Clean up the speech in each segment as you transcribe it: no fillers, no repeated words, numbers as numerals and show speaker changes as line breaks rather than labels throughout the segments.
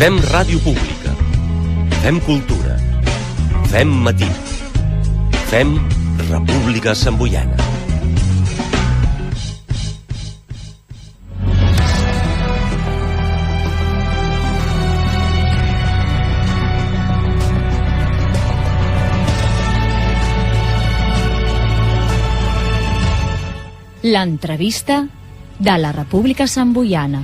Fem ràdio pública. Fem cultura. Fem matí. Fem República Samboiana.
L'entrevista de la República Samboiana.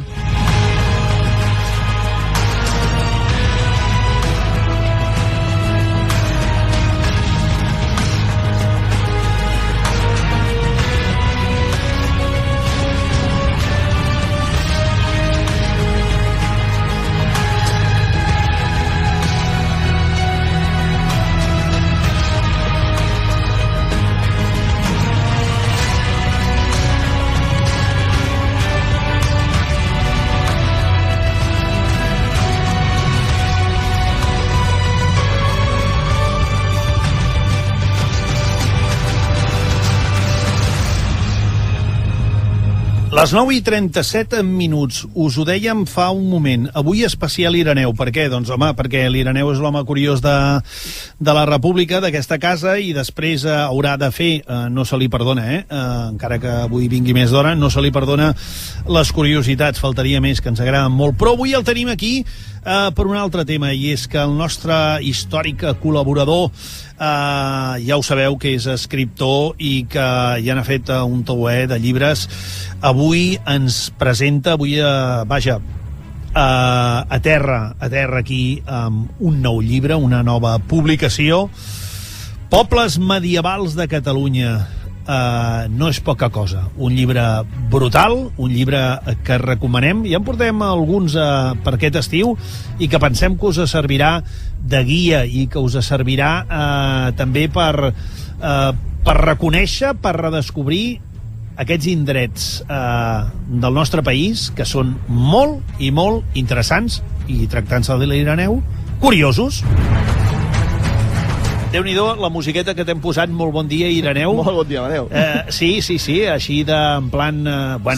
Les 9:37 minuts, us ho dèiem fa un moment, avui especial Ireneu. Per què? Doncs home, perquè l'Ireneu és l'home curiós de la República, d'aquesta casa, i després haurà de fer, no se li perdona, encara que avui vingui més d'hora, no se li perdona les curiositats, faltaria més, que ens agraden molt. Però avui el tenim aquí per un altre tema, i és que el nostre històric col·laborador, ja ho sabeu que és escriptor i que ja n'ha fet un tauler de llibres, avui ens presenta, a terra aquí, amb un nou llibre, una nova publicació, Pobles medievals de Catalunya. No és poca cosa, un llibre brutal, un llibre que recomanem, ja en portem alguns per aquest estiu i que pensem que us servirà de guia i que us servirà també per reconèixer, per redescobrir aquests indrets del nostre país que són molt i molt interessants i, tractant-se de l'Ireneu, curiosos. Déu-n'hi-do, la musiqueta que t'hem posat. Molt bon dia, Ireneu.
Molt bon dia, Amadeu.
Sí, així en plan...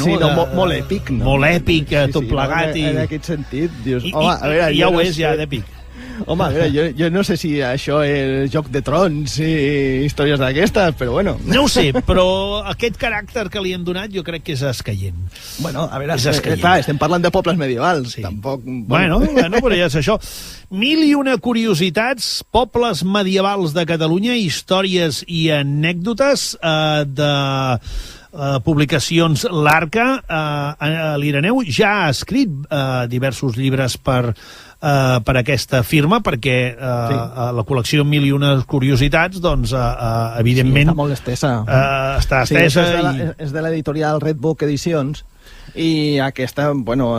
sí, molt èpic, no?
Molt èpic, tot plegat.
En aquest sentit, dius...
Ja ho és, ja, d'èpic.
Home, a veure, jo no sé si això és Joc de Trons i històries d'aquestes, però bueno...
No ho sé, però aquest caràcter que li hem donat jo crec que és escaient.
Bueno, a veure, clar, estem parlant de pobles medievals, sí. Tampoc...
Bueno, però ja és això. 1001 curiositats, pobles medievals de Catalunya, històries i anècdotes de publicacions L'Arca. L'Ireneu ja ha escrit diversos llibres per aquesta firma, perquè la col·lecció 1001 curiositats, doncs, evidentment...
Sí, està molt estesa.
Està estesa.
És de l'editorial Red Book Edicions, i aquesta, bueno,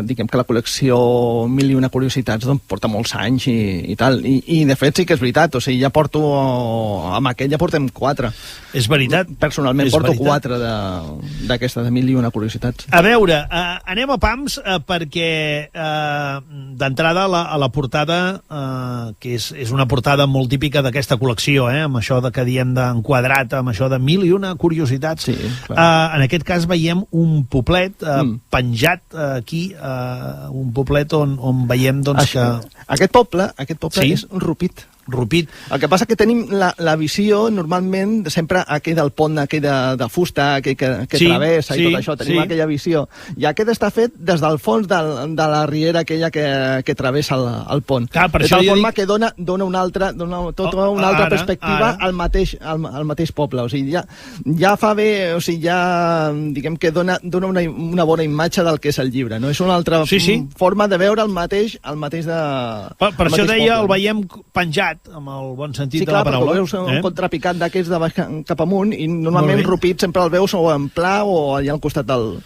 diguem que la col·lecció 1001 curiositats doncs, porta molts anys i tal, i de fet sí que és veritat, o sigui, ja porto amb aquell ja portem 4.
És veritat.
Personalment porto 4 d'aquesta de 1001 curiositats.
A veure, anem a pams, perquè d'entrada a la portada, que és una portada molt típica d'aquesta col·lecció, amb això que diem d'enquadrat, amb això de 1001 curiositats,
sí, clar.
En aquest cas veiem un poblet penjat aquí, un poblet on veiem doncs, que...
Aquest poble sí? És Rupit. El que passa que tenim la visió normalment sempre aquell del pont, aquell de fusta, aquell que travessa i tot això, tenim aquella visió, i aquest està fet des del fons de la riera aquella que travessa el pont.
Clar,
de tal forma que dona una altra perspectiva al mateix poble, o sigui, ja fa bé, o sigui, ja diguem que dona una bona imatge del que és el llibre, no? És una altra forma de veure el mateix de...
Per això deia, el veiem penjat, amb el bon sentit de la paraula.
Sí, clar, perquè veus un contrapicat d'aquests de baix cap amunt, i normalment Rupit sempre el veus o en pla o allà al costat del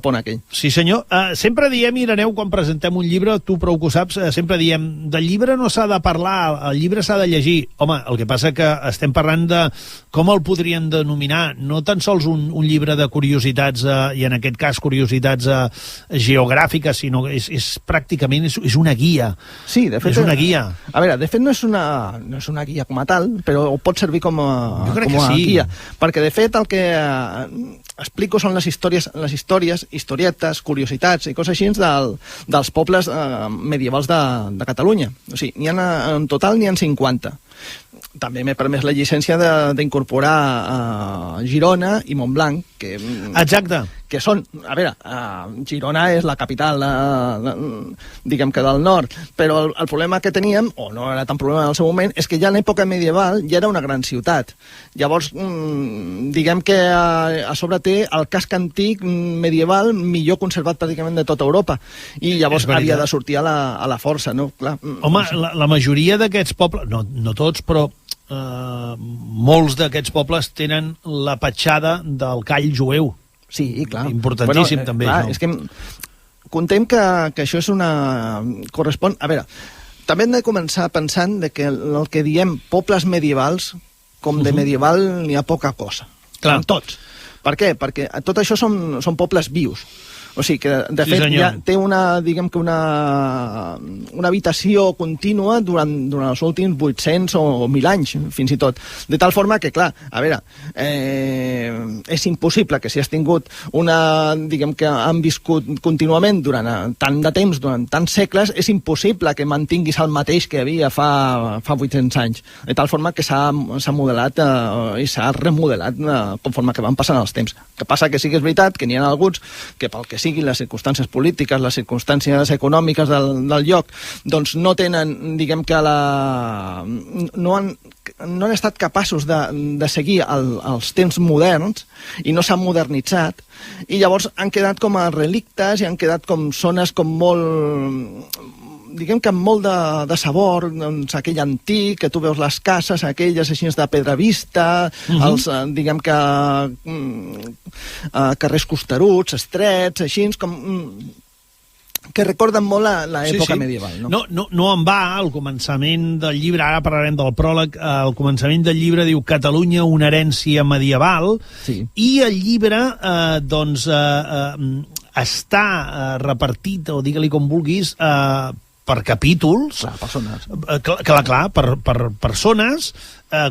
pont aquell.
Sí, senyor. Sempre diem, Ireneu, quan presentem un llibre, tu prou que ho saps, sempre diem, del llibre no s'ha de parlar, el llibre s'ha de llegir. Home, el que passa que estem parlant de com el podrien denominar, no tan sols un llibre de curiositats, i en aquest cas curiositats geogràfiques, sinó que és pràcticament és una guia.
Sí, de fet...
És una guia.
A veure, de fet no és una guia com a tal, però pot servir com a guia. Perquè, de fet, el que explico són les històries històries, historietes, curiositats i coses així dels pobles medievals de Catalunya. O sigui, en total n'hi ha 50. També m'he permès la llicència d'incorporar Girona i Montblanc,
Exacte.
Que són, a veure, Girona és la capital, diguem que del nord, però el problema que teníem, o no era tan problema en el seu moment, és que ja en l'època medieval ja era una gran ciutat. Llavors, diguem que a sobre té el casc antic medieval millor conservat pràcticament de tota Europa, i llavors havia de sortir a la força, no? Clar,
home, la majoria d'aquests pobles, no tots, però molts d'aquests pobles tenen la petjada del call jueu.
Sí, clar.
Importantíssim, també.
Clar,
això.
És que contem que això és correspon... A veure, també hem de començar pensant que el que diem pobles medievals, com de medieval n'hi ha poca cosa.
Clar.
En tots. Per què? Perquè tot això són pobles vius. O sigui que, de fet, ja té diguem que una habitació contínua durant els últims 800 o 1.000 anys, fins i tot. De tal forma que, clar, a veure, és impossible que si has tingut diguem que han viscut contínuament durant tant de temps, durant tants segles, és impossible que mantinguis el mateix que hi havia fa 800 anys. De tal forma que s'ha modelat i s'ha remodelat conforme que van passant els temps. El que passa que sí que és veritat que n'hi ha alguns que pel que siguin les circumstàncies polítiques, les circumstàncies econòmiques del lloc, doncs no tenen, diguem que no han estat capaços de seguir els temps moderns i no s'han modernitzat, i llavors han quedat com a relictes i han quedat com zones com molt... diguem que amb molt de sabor, doncs aquell antic, que tu veus les cases, aquelles així de pedra vista, els, diguem que carrers costeruts, estrets, així com... que recorden molt l'època medieval.
No en va, al començament del llibre, ara parlarem del pròleg, al començament del llibre diu Catalunya, una herència medieval, i el llibre, doncs, està repartit, o digue-li com vulguis, per capítols.
Clar, persones.
Clar, per zones.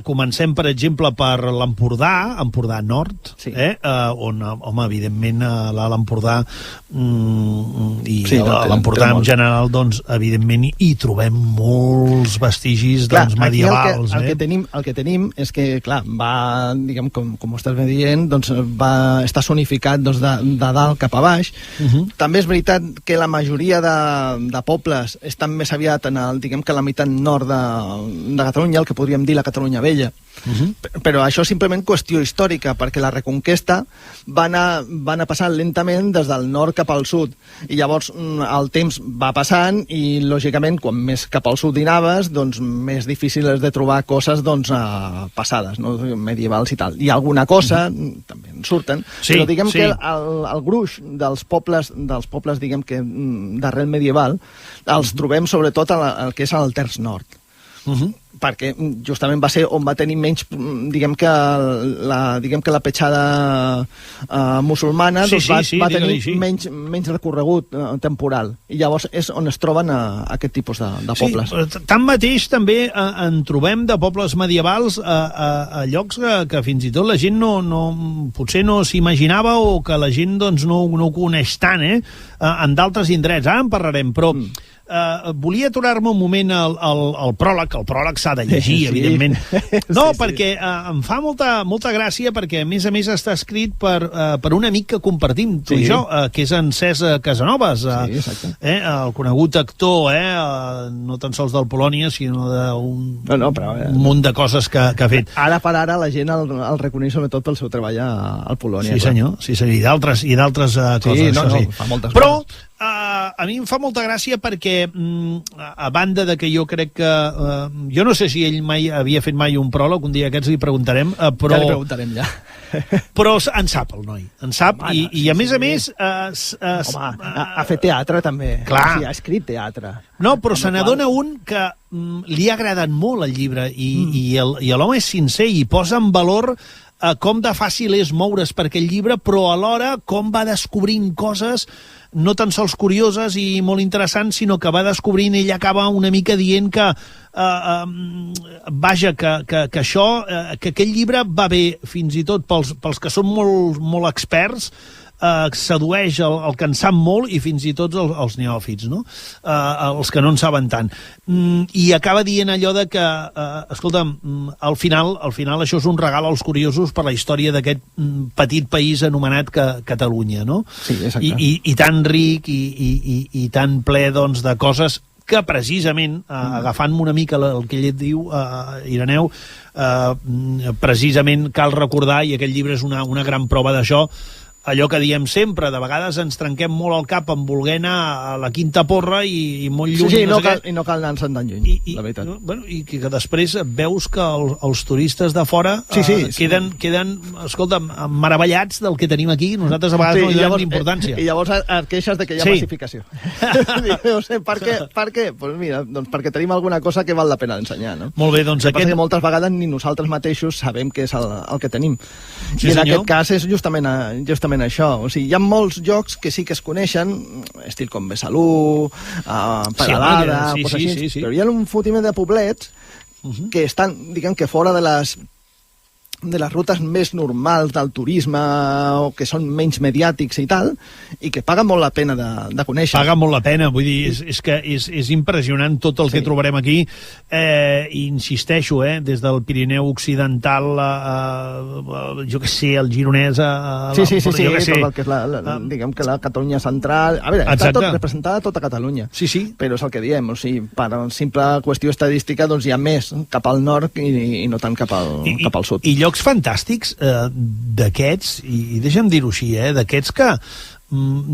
Comencem, per exemple, per l'Empordà, Empordà Nord, on, home, evidentment, l'Empordà i l'Empordà en general, doncs, evidentment, hi trobem molts vestigis medievals.
El que tenim és que, clar, va, diguem, com ho estàs dient, doncs va estar zonificat de dalt cap a baix. També és veritat que la majoria de pobles estan més aviat diguem que la meitat nord de Catalunya, el que podríem dir la Catalunya Vella. Però això és simplement qüestió històrica, perquè la Reconquesta va anar passant lentament des del nord cap al sud, i llavors el temps va passant i, lògicament, quan més cap al sud hi anaves, doncs més difícil és de trobar coses passades, no? Medievals i tal. Hi ha alguna cosa, també en surten, però diguem que el gruix dels pobles, diguem que d'arrel medieval, els trobem sobretot el que és el terç nord. Perquè justament va ser on va tenir menys, diguem que la petjada musulmana va tenir menys recorregut temporal, i llavors és on es troben aquest tipus de pobles.
Tanmateix també en trobem de pobles medievals a llocs que fins i tot la gent potser no s'imaginava, o que la gent no ho coneix tant, en d'altres indrets. Ara en parlarem, però volia aturar-me un moment al pròleg. El pròleg s'ha de llegir, evidentment. No, perquè em fa molta gràcia, perquè a més està escrit per un amic que compartim, tu i jo, que és en Cesc Casanovas, el conegut actor, no tan sols del Polònia, sinó d'un munt de coses que ha fet.
Ara per ara la gent el reconeix sobretot pel seu treball al Polònia.
Sí, senyor, i d'altres coses.
Fa moltes coses.
Però a mi em fa molta gràcia perquè, a banda de que jo crec que... jo no sé si ell mai havia fet mai un pròleg, un dia aquests li preguntarem, però...
Ja li preguntarem, ja.
Però en sap, el noi. En sap, i a més a més...
Home, ha fet teatre, també.
Clar.
Ha escrit teatre.
No, però se n'adona un que li ha agradat molt el llibre, i l'home és sincer i posa en valor com de fàcil és moure's per aquell llibre, però alhora com va descobrint coses no tan sols curioses i molt interessants, sinó que va descobrint, ell acaba una mica dient que vaja, que això, que aquell llibre va bé fins i tot pels que són molt experts, sedueix el que en sap molt i fins i tot els neòfits, no? Els que no en saben tant. I acaba dient allò de que, escolta'm, al final això és un regal als curiosos per la història d'aquest petit país anomenat Catalunya, no?
Sí, exacte.
I tan ric i tan ple, doncs, de coses que precisament, agafant-me una mica el que ell et diu, Ireneu, precisament cal recordar, i aquest llibre és una gran prova d'això, allò que diem sempre, de vegades ens trenquem molt el cap en voler anar a la Quinta Porra i molt lluny.
Sí, i no cal anar-se'n tan lluny, la veritat.
I que després veus que els turistes de fora queden, escolta'm, meravellats del que tenim aquí. Nosaltres a vegades no hi donem importància.
I llavors et queixes de que hi ha massificació. No sé, per què? Pues mira, doncs perquè tenim alguna cosa que val la pena d'ensenyar, no?
Molt bé, doncs
que moltes vegades ni nosaltres mateixos sabem què és el que tenim. I en aquest cas és justament això. O sigui, hi ha molts llocs que sí que es coneixen, estil com Besalú, Peralada, però hi ha un fotimer de poblets que estan, diguem que fora de les rutes més normals del turisme o que són menys mediàtics i tal, i que paga molt la pena de conèixer.
Paga molt la pena, vull dir, és que és impressionant tot el que trobarem aquí. Insisteixo, des del Pirineu Occidental, jo què sé, el Gironès...
Sí, tot el que és diguem que la Catalunya central... A veure, està tot representada tota Catalunya.
Sí.
Però és el que diem, o sigui, per simple qüestió estadística, doncs hi ha més cap al nord i no tant cap al sud.
I llocs fantàstics d'aquests, i deixa'm dir-ho així, d'aquests que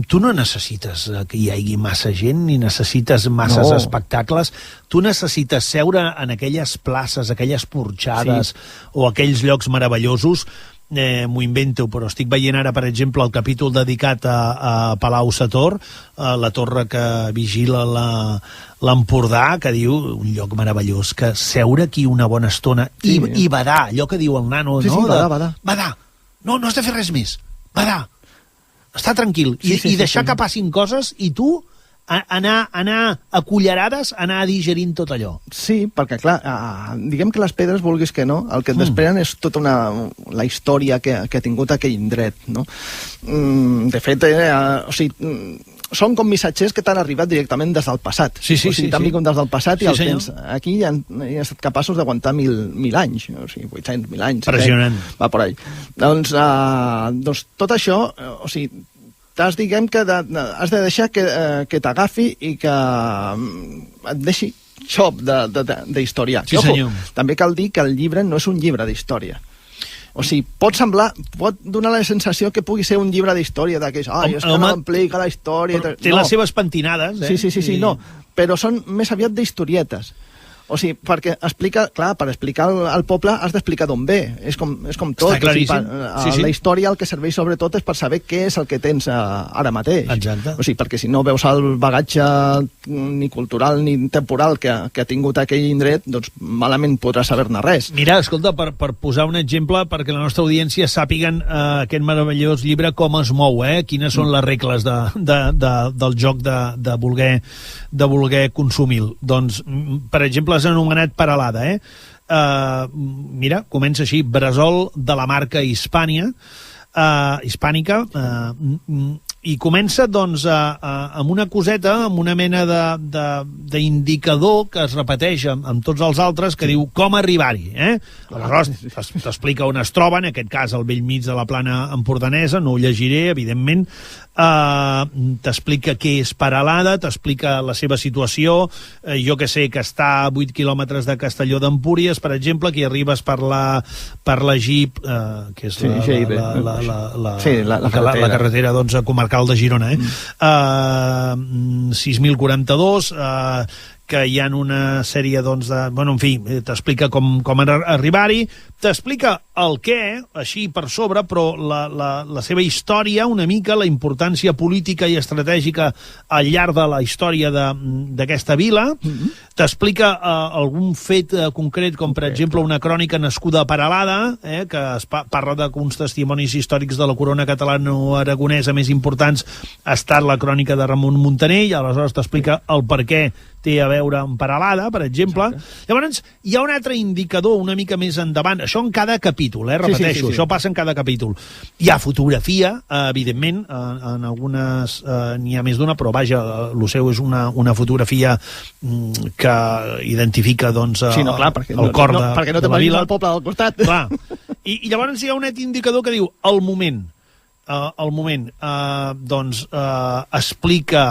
tu no necessites que hi hagi massa gent ni necessites masses espectacles, tu necessites seure en aquelles places, aquelles porxades o aquells llocs meravellosos. M'ho invento, però estic veient ara, per exemple, el capítol dedicat a Palau-sator, la torre que vigila l'Empordà, que diu, un lloc meravellós, que seure aquí una bona estona i badar, allò que diu el nano, no? Badar. No has de fer res més. Badar. Estar tranquil. I deixar que passin coses i tu anar a cullerades, anar digerint tot allò.
Sí, perquè clar, diguem que les pedres, vulguis que no, el que et desprenen és tota la història que ha tingut aquell indret, no? De fet, o sigui, són com missatgers que t'han arribat directament des del passat.
Sí.
O sigui, t'han vingut des del passat i els tens aquí i han estat capaços d'aguantar 1.000 anys, o sigui, 800.000 anys.
Impressionant.
Va por ahí. Doncs tot això, o sigui, diguem que has de deixar que t'agafi i que et deixi xop d'història.
Sí, senyor.
També cal dir que el llibre no és un llibre d'història. O sigui, pot donar la sensació que pugui ser un llibre d'història, d'aquells, és que no m'implica la història...
Té les seves pentinades,
Sí, no, però són més aviat d'historietes. O sigui, perquè per explicar al poble has d'explicar d'on ve. És com tot.
Està claríssim.
La història el que serveix sobretot és per saber què és el que tens ara mateix.
Exacte.
O sigui, perquè si no veus el bagatge ni cultural ni temporal que ha tingut aquell indret, doncs malament podràs saber-ne res.
Mira, escolta, per posar un exemple, perquè la nostra audiència sàpiguen aquest meravellós llibre com es mou, quines són les regles del joc de voler consumir-lo. Doncs, per exemple, has anomenat Peralada, mira, comença així, bressol de la marca hispànica, i comença, doncs, amb una coseta, amb una mena d'indicador que es repeteix amb tots els altres, que diu com arribar-hi, Aleshores, t'explica on es troba, en aquest cas, al vell mig de la plana empordanesa, no ho llegiré, evidentment, t'explica què és Peralada, t'explica la seva situació, jo que sé, que està a 8 quilòmetres de Castelló d'Empúries, per exemple, que arribes per la GIP, que és la carretera comarcal de Girona, 6.042, que hi ha una sèrie, doncs, en fi, t'explica com arribar-hi, t'explica el què, així per sobre, però la seva història, una mica, la importància política i estratègica al llarg de la història d'aquesta vila, t'explica algun fet concret, com per exemple una crònica nascuda a Peralada, que parla d'uns testimonis històrics de la corona catalana o aragonesa més importants, ha estat la crònica de Ramon Muntaner, i aleshores t'explica el per què té a veure amb Peralada, per exemple. Exacte. Llavors, hi ha un altre indicador una mica més endavant, això en cada capítol, capítol, repeteixo, això passa en cada capítol. Hi ha fotografia, evidentment, en algunes n'hi ha més d'una, però vaja, el seu és una fotografia que identifica doncs, el cor de
perquè no te
la vila.
El poble del costat.
Clar. I llavors hi ha un net indicador que diu el moment. Explica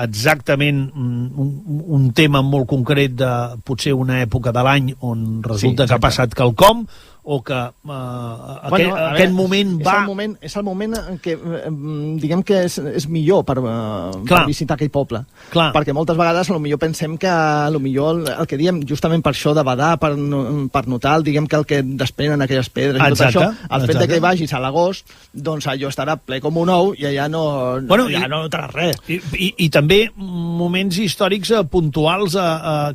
exactament un tema molt concret de potser una època de l'any on resulta que ha passat quelcom, o que aquest moment va...
És el moment en què, diguem que és millor per visitar aquell poble.
Clar.
Perquè moltes vegades potser pensem que el que diem, justament per això de badar, per notar, diguem que el que desprenen aquelles pedres i tot això, el fet que vagis a l'agost, doncs allò estarà ple com un ou i allà no notaràs res.
I també moments històrics puntuals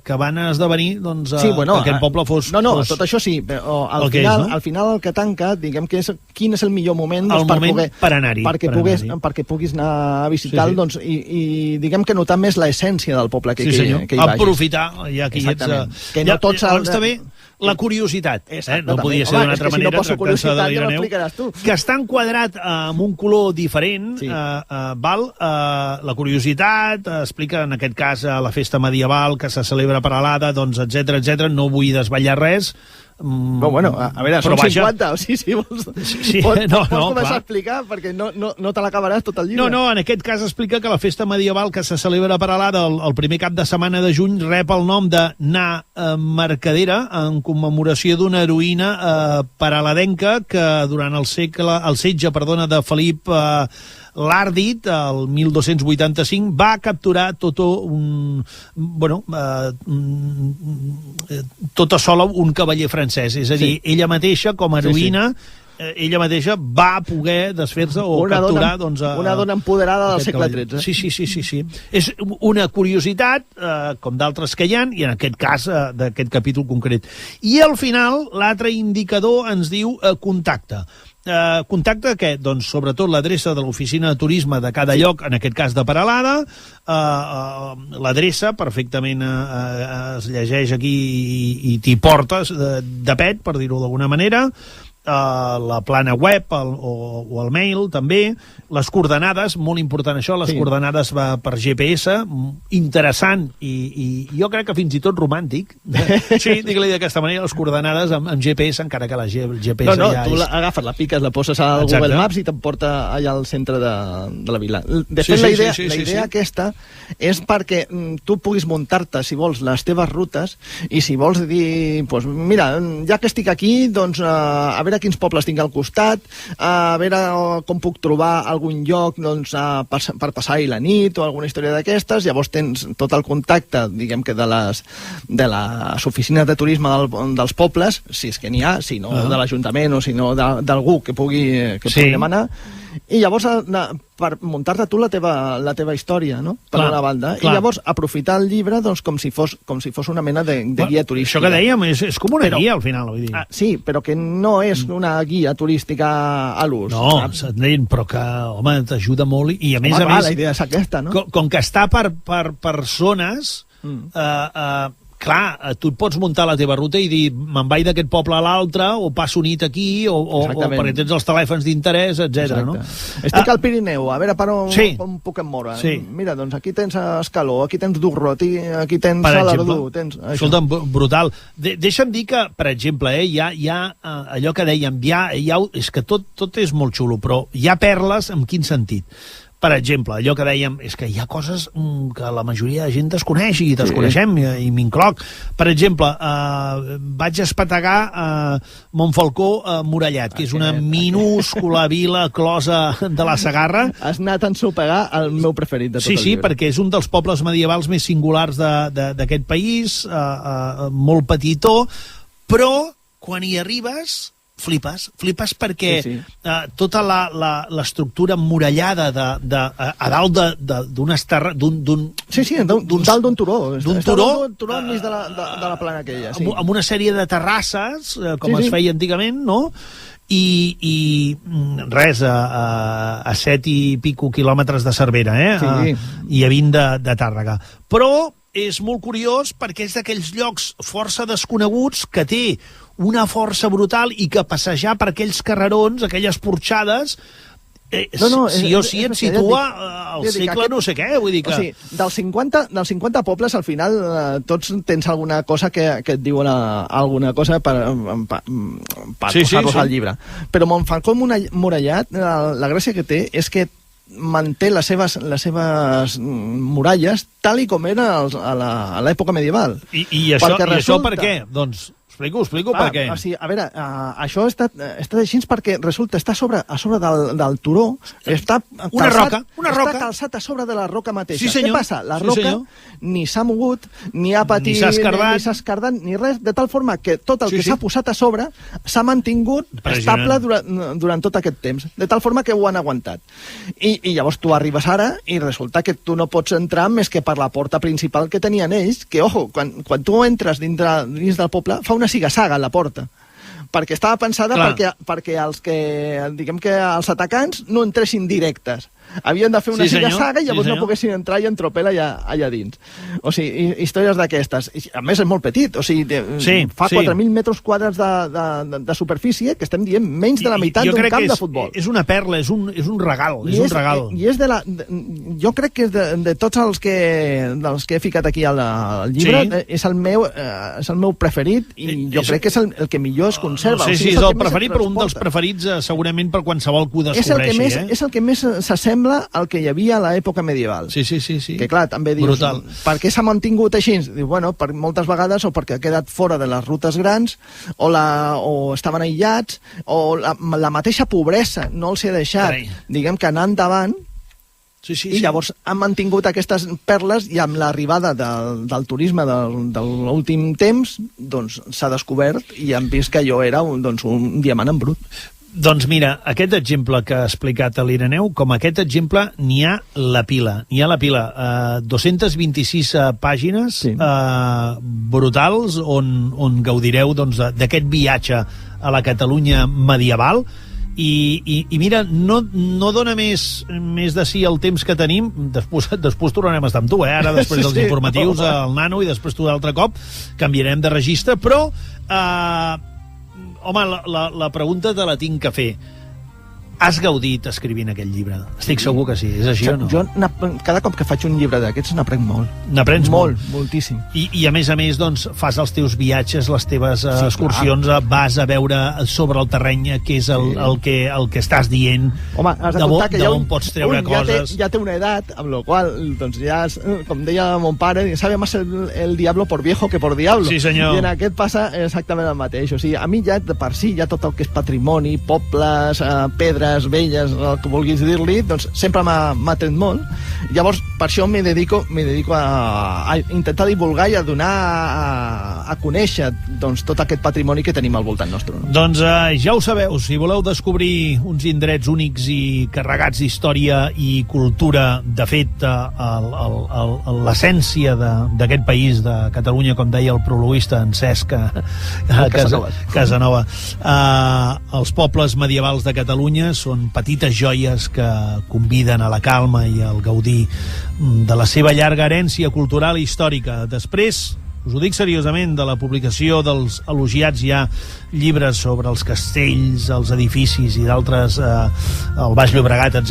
que van esdevenir que aquest poble fos...
No, tot això sí, però al final el que tanca, diguem que és quin és el millor moment
per anar-hi.
Perquè puguis anar a visitar-lo i diguem que notar més l'essència del poble que hi vagis.
Aprofitar, ja que hi ets... Que no tots... També la curiositat, no podia ser d'una altra manera, tractant-se de l'Ireneu, que està enquadrat amb un color diferent, la curiositat, explica en aquest cas la festa medieval que se celebra paral·lada, doncs, etc. No vull desvetllar res.
A veure, són 50, o sigui, si vols començar a explicar, perquè no te l'acabaràs tot el llibre.
No, en aquest cas explica que la festa medieval que se celebra paral·lada el primer cap de setmana de juny rep el nom de Na Mercadera, en commemoració d'una heroïna paraladenca que durant el setge de Felip l'Àrdid, el 1285, va capturar tota sola un cavaller francès. És a dir, ella mateixa, com a heroïna, ella mateixa va poder desfer-se o capturar...
Una dona empoderada del segle XIII.
Sí. És una curiositat, com d'altres que hi ha, i en aquest cas d'aquest capítol concret. I al final, l'altre indicador ens diu contacte. Contacte què? Doncs sobretot l'adreça de l'oficina de turisme de cada lloc, en aquest cas de Peralada, l'adreça perfectament es llegeix aquí i t'hi portes de pet, per dir-ho d'alguna manera, la plana web o el mail també, les coordenades, molt important això, les coordenades va per GPS, interessant i jo crec que fins i tot romàntic. Sí, digue-li d'aquesta manera, les coordenades amb GPS, encara que la GPS ja
tu agafes, la piques, la poses al Google Maps i t'emporta allà al centre de la vila. De fet, la idea aquesta és perquè tu puguis muntar-te, si vols, les teves rutes, i si vols dir, mira, ja que estic aquí, doncs a veure quins pobles tinc al costat, a veure com puc trobar algun lloc per passar-hi la nit o alguna història d'aquestes. Llavors tens tot el contacte, diguem que de les oficines de turisme dels pobles, si és que n'hi ha, si no de l'Ajuntament o si no d'algú que pugui demanar, i llavors per muntar-te tu la teva història, no? Per una banda. I llavors aprofitar el llibre com si fos una mena de guia turística.
Això que dèiem és com una guia al final, vull dir.
Sí, però que no és una guia turística a l'ús.
No, però que, home, t'ajuda molt i a més a més...
La idea és aquesta, no?
Com que està per persones... Clar, tu et pots muntar la teva ruta i dir me'n vaig d'aquest poble a l'altre, o passo nit aquí, o perquè tens els telèfons d'interès, etc. No?
Estic al Pirineu, a veure per on puc em moure. Mira, doncs aquí tens Escaló, aquí tens Durro, aquí tens Salardú.
Escolta'm, brutal. Deixa'm dir que, per exemple, hi ha allò que dèiem, és que tot és molt xulo, però hi ha perles en quin sentit? Per exemple, allò que dèiem és que hi ha coses que la majoria de gent desconeix i desconeixem, i m'incloc. Per exemple, vaig espetegar Montfalcó Murallat, que és una minúscula vila closa de la Segarra.
Has anat a ensopegar el meu preferit de tot el llibre.
Sí, perquè és un dels pobles medievals més singulars d'aquest país, molt petitó, però quan hi arribes... Flipes perquè tota l'estructura emmurallada a dalt d'unes terres...
dalt d'un turó. D'un turó enmig de la plana aquella.
Amb una sèrie de terrasses, com es feia antigament, no? I res, a 7 i pico quilòmetres de Cervera, i a 20 de Tàrrega. Però és molt curiós perquè és d'aquells llocs força desconeguts que té una força brutal i que passejar per aquells carrerons, aquelles porxades, sí o sí et situa al segle no sé què, vull dir que...
O sigui, dels 50 pobles, al final, tots tens alguna cosa que et diuen alguna cosa per posar-los al llibre. Però Montfalcó murallat, la gràcia que té és que manté les seves muralles tal i com eren a l'època medieval.
I això per què? Doncs explico per què.
O sigui, a veure, això està així perquè resulta està a sobre del turó, està calçat a sobre de la roca mateixa.
Sí, senyor.
Què passa? La roca ni s'ha mogut, ni ha patit, ni s'ha escardat, ni res, de tal forma que tot el que s'ha posat a sobre s'ha mantingut estable durant tot aquest temps, de tal forma que ho han aguantat. I llavors tu arribes ara i resulta que tu no pots entrar més que per la porta principal que tenien ells, que, ojo, quan tu entres dins del poble, fa una siga-saga a la porta, perquè estava pensada perquè els atacants no entressin directes. Havien de fer una siga-saga i llavors no poguessin entrar i entropel allà dins. O sigui, històries d'aquestes. A més, és molt petit. O sigui, fa 4.000 metres quadrats de superfície, que estem dient menys de la meitat d'un camp de futbol.
És una perla, és un regal.
Jo crec que de tots els que he ficat aquí al llibre, és el meu preferit i jo crec que és el que millor es conserva.
No sé si és el preferit, però un dels preferits segurament per qualsevol que ho descobreixi.
És el que més s'assembla al que hi havia a l'època medieval.
Sí.
Que clar, també dius, per què s'ha mantingut així? Diu, bueno, per moltes vegades o perquè ha quedat fora de les rutes grans o estaven aïllats o la mateixa pobresa no els ha deixat, diguem que anar endavant. I llavors han mantingut aquestes perles i amb l'arribada del turisme de l'últim temps doncs s'ha descobert i han vist que allò era un diamant en brut.
Doncs mira, aquest exemple que ha explicat l'Ireneu, com aquest exemple n'hi ha la pila. 226 pàgines brutals on gaudireu d'aquest viatge a la Catalunya medieval. I mira, no dona més de sí el temps que tenim. Després tornarem a estar amb tu, ara després dels informatius al Nano i després tu d'altre cop canviarem de registre, però home, la pregunta te la tinc que fer. Has gaudit escrivint aquest llibre? Estic segur que sí, és així o no?
Jo cada cop que faig un llibre d'aquests n'aprenc molt.
N'aprens molt?
Moltíssim.
I a més, doncs, fas els teus viatges, les teves excursions, vas a veure sobre el terreny què és el que estàs dient.
Home, has de comptar que
d'on pots treure coses.
Ja té una edat, amb la qual doncs ja, com deia mon pare, sabe más el diablo por viejo que por diablo.
Sí, senyor.
I en aquest passa exactament el mateix. O sigui, a mi ja per si ja tot el que és patrimoni, pobles, pedres, velles, el que vulguis dir-li, doncs sempre m'ha tret molt. Llavors, per això me dedico a intentar divulgar i a donar a conèixer doncs, tot aquest patrimoni que tenim al voltant nostre.
Doncs ja ho sabeu, si voleu descobrir uns indrets únics i carregats d'història i cultura, de fet, l'essència d'aquest país, de Catalunya, com deia el prologuista en Cesc Casanova, els pobles medievals de Catalunya són petites joies que conviden a la calma i al gaudir de la seva llarga herència cultural i històrica. Després, us ho dic seriosament, de la publicació dels elogiats ja llibres sobre els castells, els edificis i d'altres, el Baix Llobregat, etc.,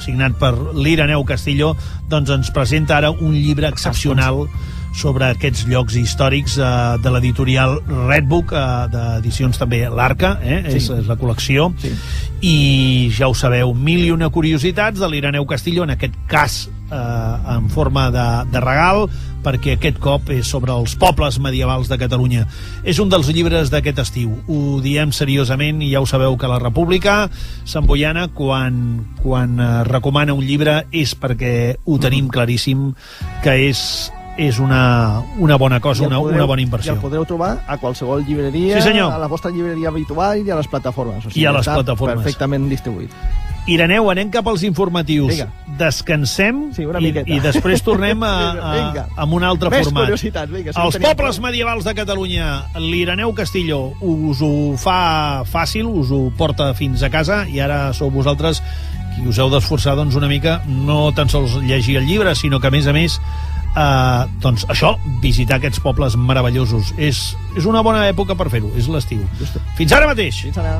signat per l'Ireneu Castillo, doncs ens presenta ara un llibre excepcional sobre aquests llocs històrics de l'editorial Redbook, d'edicions també l'Arca, és la col·lecció, i ja ho sabeu, 1001 curiositats de l'Ireneu Castillo, en aquest cas en forma de regal, perquè aquest cop és sobre els pobles medievals de Catalunya. És un dels llibres d'aquest estiu, ho diem seriosament, i ja ho sabeu que la República Samboiana, quan recomana un llibre, és perquè ho tenim claríssim que és una bona cosa, una bona inversió.
I el podreu trobar a qualsevol llibreria, a la vostra llibreria habitual i a les plataformes. O sigui,
I a les plataformes.
Perfectament distribuït.
Ireneu, anem cap als informatius.
Vinga.
Descansem i després tornem amb un altre format.
Més curiositats. Vinga,
els pobles medievals de Catalunya. L'Ireneu Castillo us ho fa fàcil, us ho porta fins a casa, i ara sou vosaltres qui us heu d'esforçar doncs, una mica, no tan sols llegir el llibre, sinó que a més doncs això, visitar aquests pobles meravellosos és una bona època per fer-ho, és l'estiu. Fins ara mateix.
Fins ara.